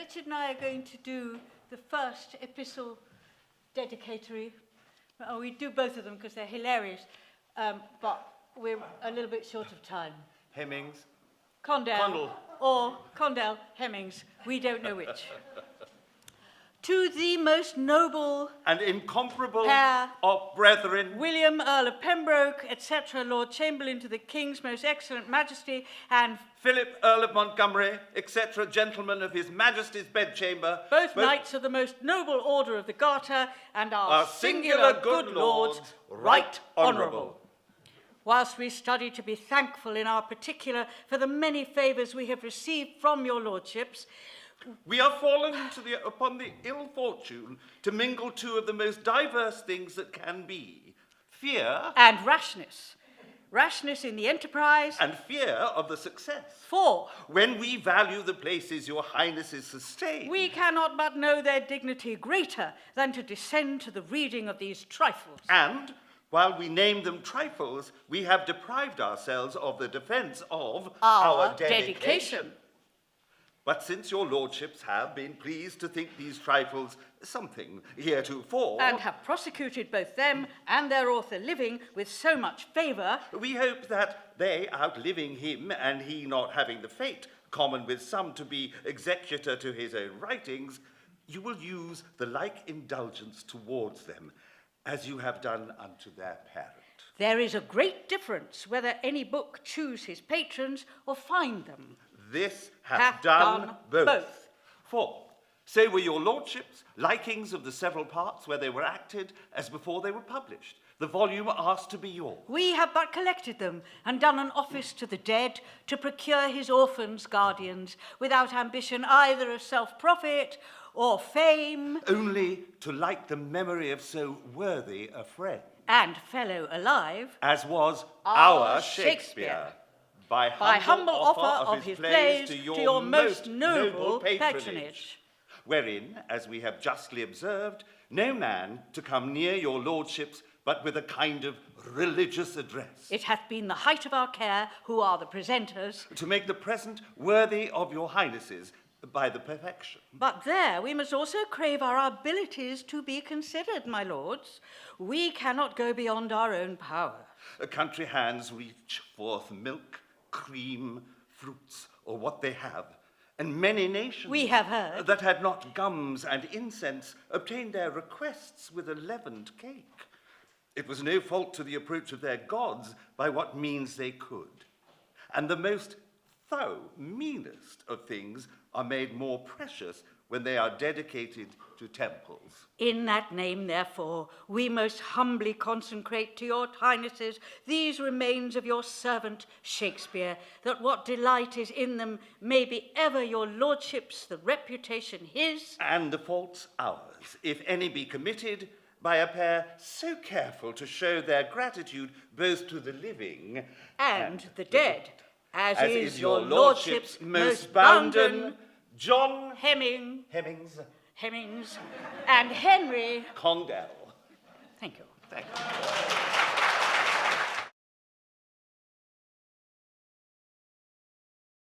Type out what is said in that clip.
Richard and I are going to do the first Epistle Dedicatory. Oh, we do both of them because they're hilarious, but we're a little bit short of time. Hemmings. Condell. Or Condell, Hemmings, we don't know which. To the most noble and incomparable pair of brethren, William, Earl of Pembroke, etc., Lord Chamberlain to the King's most excellent Majesty, and Philip, Earl of Montgomery, etc., gentlemen of His Majesty's bedchamber, both knights of the most noble order of the Garter, and our singular good lords, right honourable. Whilst we study to be thankful in our particular for the many favours we have received from your lordships, we are fallen upon the ill fortune to mingle two of the most diverse things that can be: fear and rashness. Rashness in the enterprise and fear of the success. For when we value the places your highnesses sustain, we cannot but know their dignity greater than to descend to the reading of these trifles. And while we name them trifles, we have deprived ourselves of the defence of our dedication. But since your lordships have been pleased to think these trifles something heretofore, and have prosecuted both them and their author living with so much favour, we hope that they, outliving him, and he not having the fate common with some to be executor to his own writings, you will use the like indulgence towards them, as you have done unto their parent. There is a great difference whether any book choose his patrons or find them. This hath done both. For, so were your lordships likings of the several parts where they were acted as before they were published. The volume asked to be yours. We have but collected them and done an office to the dead to procure his orphans, guardians, without ambition either of self-profit or fame. Only to light the memory of so worthy a friend. And fellow alive. As was our Shakespeare. By humble offer of his plays to your most noble patronage. Wherein, as we have justly observed, no man to come near your lordships but with a kind of religious address. It hath been the height of our care, who are the presenters, to make the present worthy of your highnesses by the perfection. But there we must also crave our abilities to be considered, my lords. We cannot go beyond our own power. Country hands reach forth milk, cream, fruits, or what they have, and many nations we have heard that had not gums and incense obtained their requests with a leavened cake. It was no fault to the approach of their gods by what means they could. And the most thorough, meanest of things are made more precious when they are dedicated to temples. In that name, therefore, we most humbly consecrate to your highnesses these remains of your servant Shakespeare, that what delight is in them may be ever your lordships, the reputation his, and the faults ours, if any be committed by a pair so careful to show their gratitude both to the living and the dead, as is your lordship's most bounden John Hemmings Hemmings and Henry Condell. Thank you. Thank you.